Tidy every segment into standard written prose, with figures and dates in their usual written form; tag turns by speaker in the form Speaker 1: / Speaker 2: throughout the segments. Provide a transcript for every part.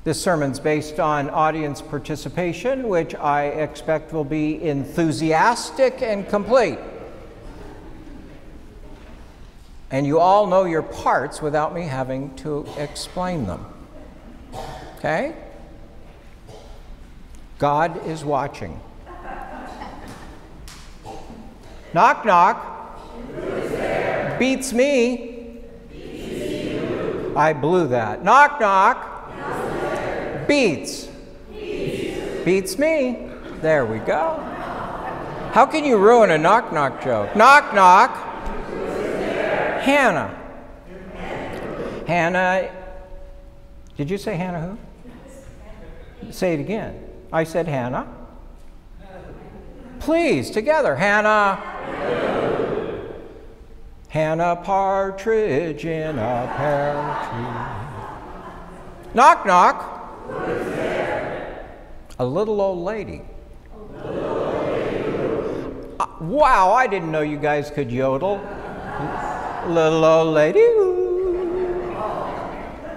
Speaker 1: This sermon's based on audience participation, which I expect will be enthusiastic and complete. And you all know your parts without me having to explain them. Okay? God is watching. Knock, knock.
Speaker 2: Who's there?
Speaker 1: Beats me.
Speaker 2: Beats you.
Speaker 1: I blew that. Knock, knock. Beats. Beats me. There we go. How can you ruin a knock knock joke? Knock knock. Hannah. Hannah. Did you say Hannah who? Say it again. I said Hannah. Please, together. Hannah. Hannah Partridge in a pear tree. Knock knock. A little old lady. Wow, I didn't know you guys could yodel. Little old lady.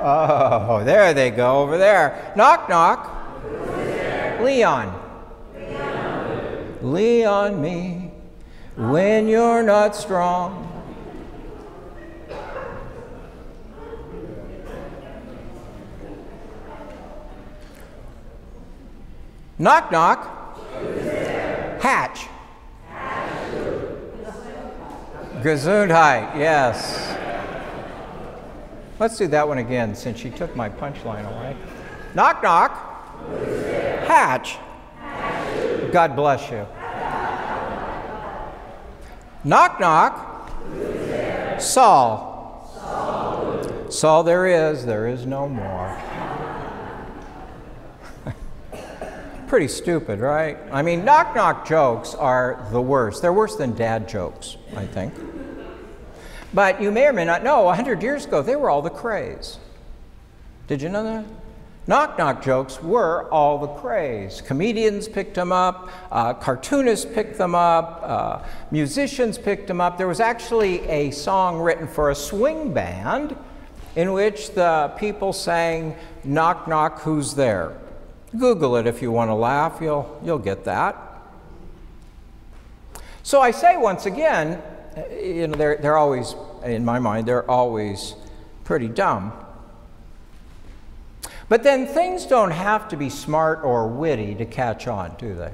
Speaker 1: Oh, there they go over there. Knock, knock. Leon. Leon me when you're not strong. Knock, knock. Hatch. Gesundheit, yes. Let's do that one again since she took my punchline away. Knock, knock. Hatch. God bless you. Knock, knock. Saul. Saul there is no more. Pretty stupid, right? I mean, knock-knock jokes are the worst. They're worse than dad jokes, I think. But you may or may not know, 100 years ago, they were all the craze. Did you know that? Knock-knock jokes were all the craze. Comedians picked them up, cartoonists picked them up, musicians picked them up. There was actually a song written for a swing band in which the people sang, "Knock, knock, who's there?" Google it if you want to laugh, you'll get that. So I say once again, you know, they're always, in my mind, they're always pretty dumb. But then things don't have to be smart or witty to catch on, do they?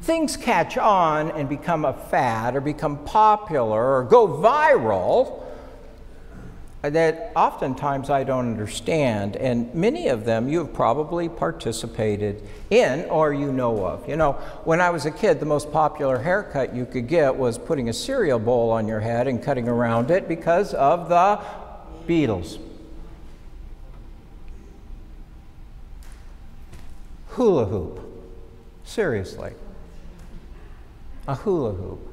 Speaker 1: Things catch on and become a fad or become popular or go viral that oftentimes I don't understand, and many of them you have probably participated in or you know of. You know, when I was a kid, the most popular haircut you could get was putting a cereal bowl on your head and cutting around it because of the Beatles. Hula hoop. Seriously. A hula hoop.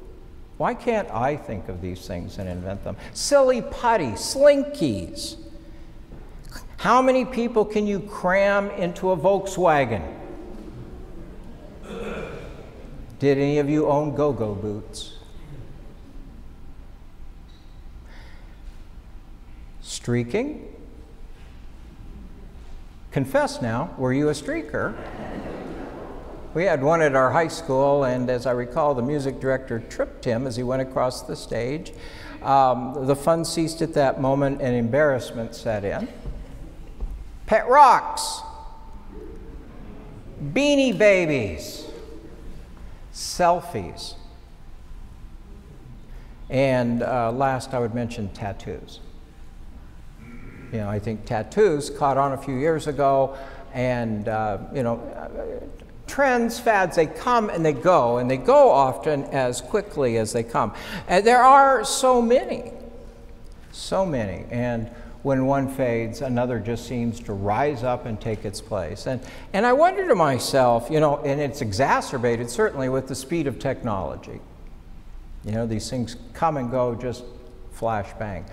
Speaker 1: Why can't I think of these things and invent them? Silly putty, slinkies. How many people can you cram into a Volkswagen? Did any of you own go-go boots? Streaking? Confess now, were you a streaker? We had one at our high school, and as I recall, the music director tripped him as he went across the stage. The fun ceased at that moment, and embarrassment set in. Pet rocks, beanie babies, selfies, and last I would mention tattoos. You know, I think tattoos caught on a few years ago, and you know, trends, fads, they come and they go often as quickly as they come. And there are so many, and when one fades, another just seems to rise up and take its place. And I wonder to myself, you know, and it's exacerbated certainly with the speed of technology. You know, these things come and go just flash bang.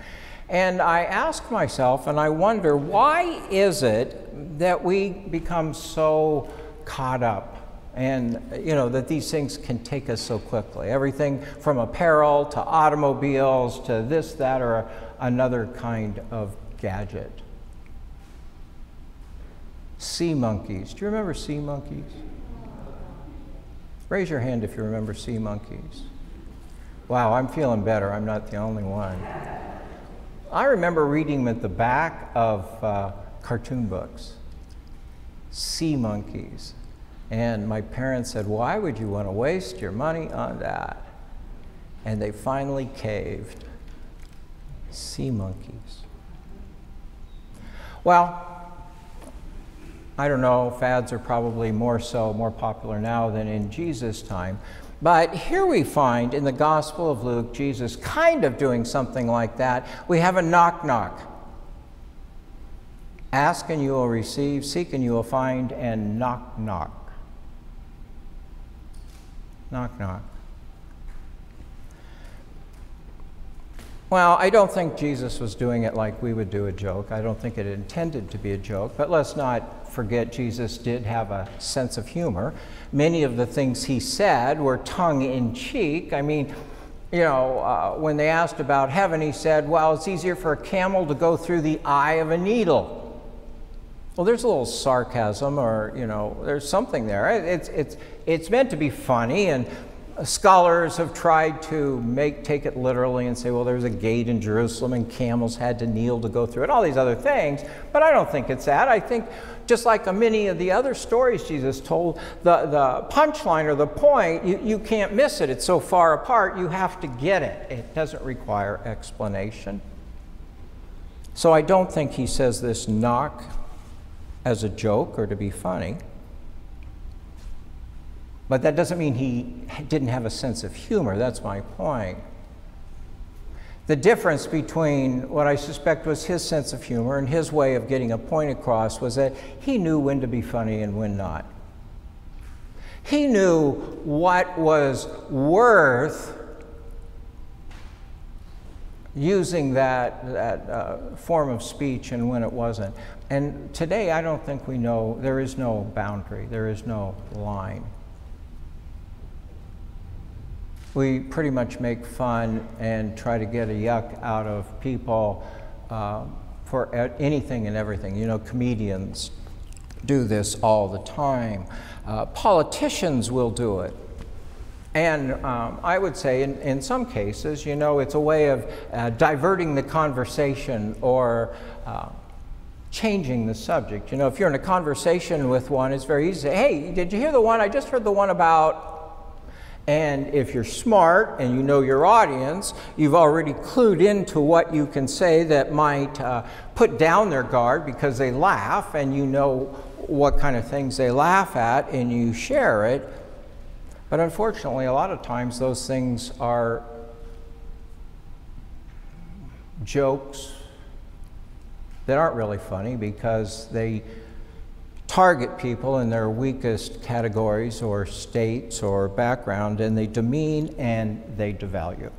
Speaker 1: And I ask myself, and I wonder, why is it that we become so caught up and, you know, that these things can take us so quickly? Everything from apparel to automobiles to this, that, or another kind of gadget. Sea monkeys. Do you remember sea monkeys? Raise your hand if you remember sea monkeys. Wow, I'm feeling better. I'm not the only one. I remember reading them at the back of cartoon books. Sea monkeys. And my parents said, why would you want to waste your money on that? And they finally caved. Sea monkeys. Well, I don't know, fads are probably more popular now than in Jesus' time. But here we find in the Gospel of Luke, Jesus kind of doing something like that. We have a knock knock. Ask and you will receive, seek and you will find, and knock knock. Knock knock. Well, I don't think Jesus was doing it like we would do a joke. I don't think it intended to be a joke, but let's not forget Jesus did have a sense of humor. Many of the things he said were tongue-in-cheek. I mean, you know, when they asked about heaven, he said, well, it's easier for a camel to go through the eye of a needle. Well, there's a little sarcasm, or, you know, there's something there. It's meant to be funny, and scholars have tried to take it literally and say, well, there's a gate in Jerusalem and camels had to kneel to go through it, all these other things, but I don't think it's that. I think just like many of the other stories Jesus told, the punchline or the point, you can't miss it. It's so far apart, you have to get it. It doesn't require explanation. So I don't think he says this knock as a joke or to be funny. But that doesn't mean he didn't have a sense of humor. That's my point. The difference between what I suspect was his sense of humor and his way of getting a point across was that he knew when to be funny and when not. He knew what was worth using that form of speech and when it wasn't. And today I don't think we know, there is no boundary, there is no line. We pretty much make fun and try to get a yuck out of people for anything and everything. You know, comedians do this all the time. Politicians will do it. And I would say in some cases, you know, it's a way of diverting the conversation or changing the subject. You know, if you're in a conversation with one, it's very easy to say, hey, did you hear the one? I just heard the one about... And if you're smart and you know your audience, you've already clued into what you can say that might put down their guard because they laugh, and you know what kind of things they laugh at, and you share it. But unfortunately, a lot of times those things are jokes that aren't really funny because they target people in their weakest categories or states or background, and they demean and they devalue.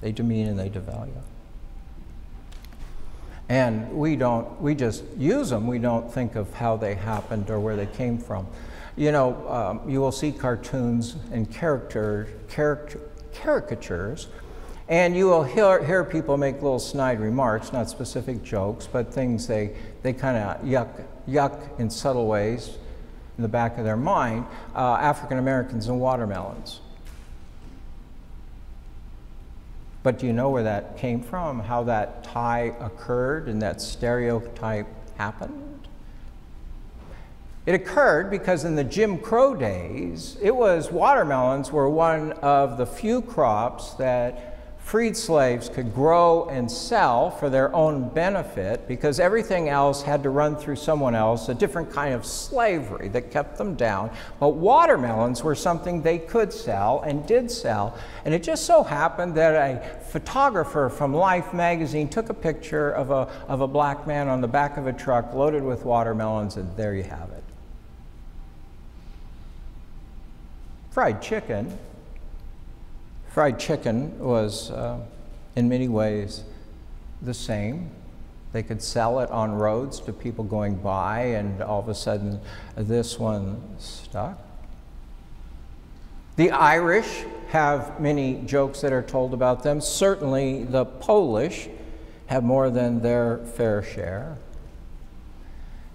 Speaker 1: They demean and they devalue. And we just use them. We don't think of how they happened or where they came from. You know, you will see cartoons and caricatures, and you will hear people make little snide remarks, not specific jokes, but things they kind of yuck in subtle ways in the back of their mind. African Americans and watermelons. But do you know where that came from? How that tie occurred and that stereotype happened? It occurred because in the Jim Crow days, watermelons were one of the few crops that freed slaves could grow and sell for their own benefit, because everything else had to run through someone else, a different kind of slavery that kept them down. But watermelons were something they could sell and did sell. And it just so happened that a photographer from Life magazine took a picture of a black man on the back of a truck loaded with watermelons, and there you have it. Fried chicken. Fried chicken was, in many ways, the same. They could sell it on roads to people going by, and all of a sudden, this one stuck. The Irish have many jokes that are told about them. Certainly, the Polish have more than their fair share.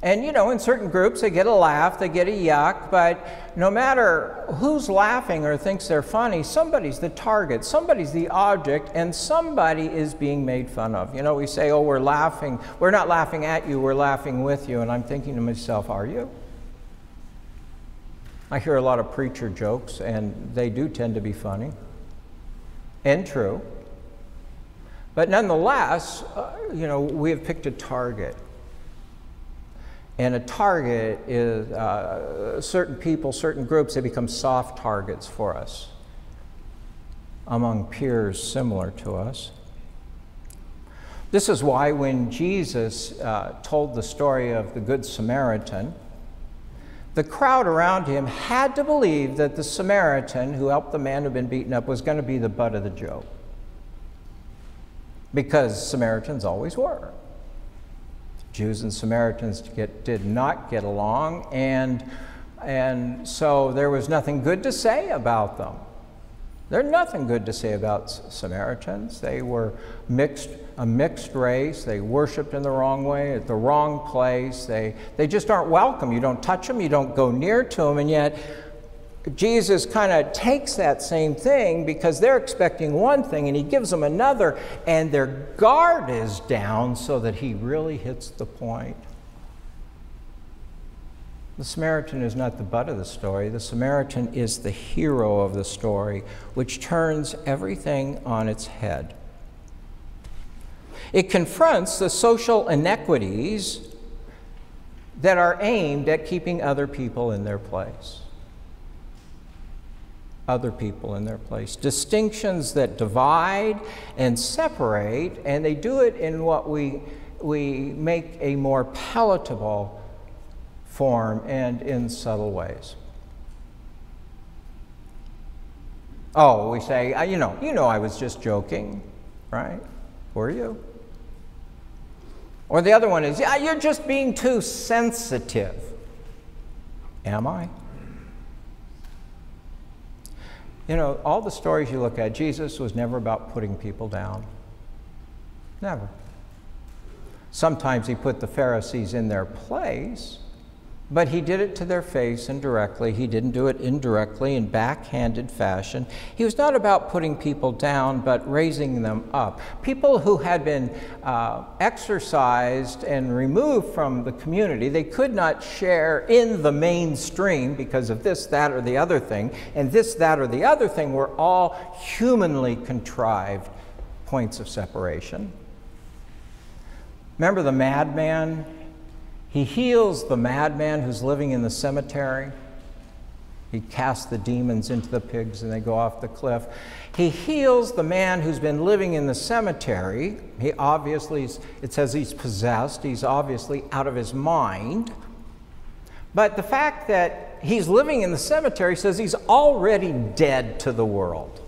Speaker 1: And, you know, in certain groups, they get a laugh, they get a yuck, but no matter who's laughing or thinks they're funny, somebody's the target, somebody's the object, and somebody is being made fun of. You know, we say, oh, we're laughing. We're not laughing at you, we're laughing with you. And I'm thinking to myself, are you? I hear a lot of preacher jokes, and they do tend to be funny and true. But nonetheless, you know, we have picked a target. And a target is certain people, certain groups, they become soft targets for us among peers similar to us. This is why when Jesus told the story of the Good Samaritan, the crowd around him had to believe that the Samaritan who helped the man who'd been beaten up was going to be the butt of the joke. Because Samaritans always were. Jews and Samaritans did not get along, and so there was nothing good to say about them. There's nothing good to say about Samaritans. They were a mixed race. They worshiped in the wrong way, at the wrong place. They just aren't welcome. You don't touch them, you don't go near to them, and yet Jesus kind of takes that same thing because they're expecting one thing and he gives them another, and their guard is down so that he really hits the point. The Samaritan is not the butt of the story. The Samaritan is the hero of the story, which turns everything on its head. It confronts the social inequities that are aimed at keeping other people in their place. Other people in their place. Distinctions that divide and separate, and they do it in what we make a more palatable form and in subtle ways. Oh, we say, you know, I was just joking, right? Were you? Or the other one is, yeah, you're just being too sensitive. Am I? You know, all the stories you look at, Jesus was never about putting people down. Never. Sometimes he put the Pharisees in their place, but he did it to their face indirectly. He didn't do it indirectly in backhanded fashion. He was not about putting people down, but raising them up. People who had been exorcised and removed from the community, they could not share in the mainstream because of this, that, or the other thing. And this, that, or the other thing were all humanly contrived points of separation. Remember the madman? He heals the madman who's living in the cemetery. He casts the demons into the pigs and they go off the cliff. He heals the man who's been living in the cemetery. He obviously, it says he's possessed. He's obviously out of his mind. But the fact that he's living in the cemetery says he's already dead to the world.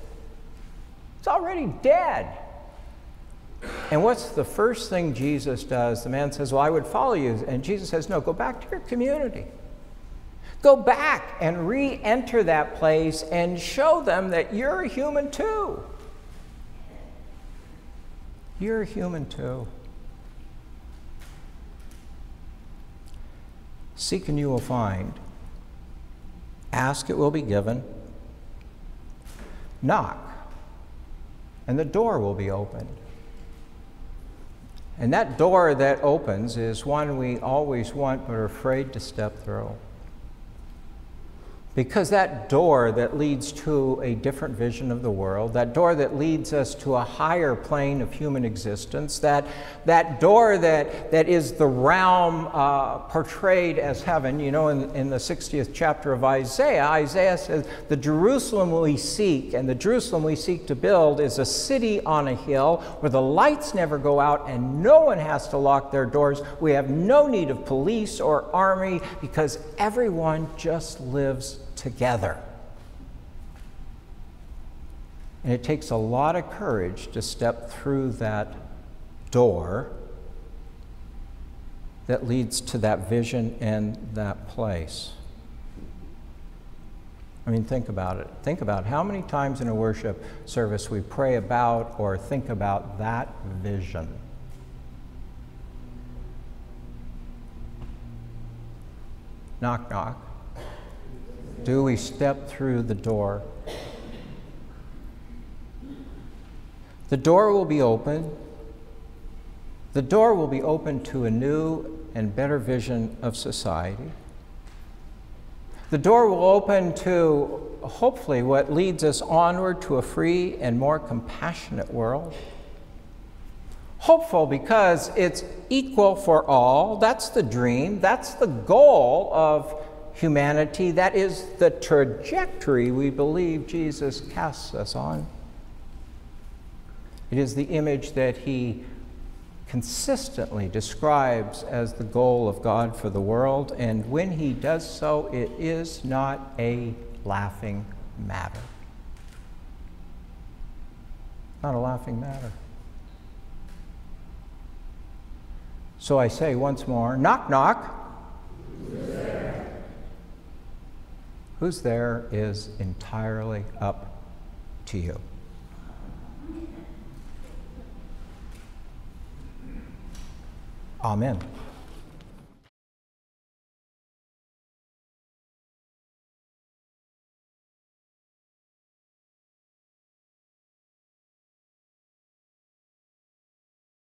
Speaker 1: He's already dead. And what's the first thing Jesus does? The man says, well, I would follow you. And Jesus says, no, go back to your community. Go back and re-enter that place and show them that you're a human too. You're a human too. Seek and you will find. Ask, it will be given. Knock, and the door will be opened. And that door that opens is one we always want but are afraid to step through. Because that door that leads to a different vision of the world, that door that leads us to a higher plane of human existence, that door that is the realm portrayed as heaven. You know, in the 60th chapter of Isaiah, Isaiah says, the Jerusalem we seek, and the Jerusalem we seek to build is a city on a hill where the lights never go out and no one has to lock their doors. We have no need of police or army because everyone just lives together. And it takes a lot of courage to step through that door that leads to that vision and that place. I mean, think about it. Think about how many times in a worship service we pray about or think about that vision. knock, knock? Do we step through the door? The door will be open. The door will be open to a new and better vision of society. The door will open to, hopefully, what leads us onward to a free and more compassionate world. Hopeful because it's equal for all. That's the dream. That's the goal of humanity. That is the trajectory we believe Jesus casts us on. It is the image that he consistently describes as the goal of God for the world, and when he does so, it is not a laughing matter. Not a laughing matter. So I say once more, knock, knock.
Speaker 2: Who's there?
Speaker 1: Who's there is entirely up to you. Amen.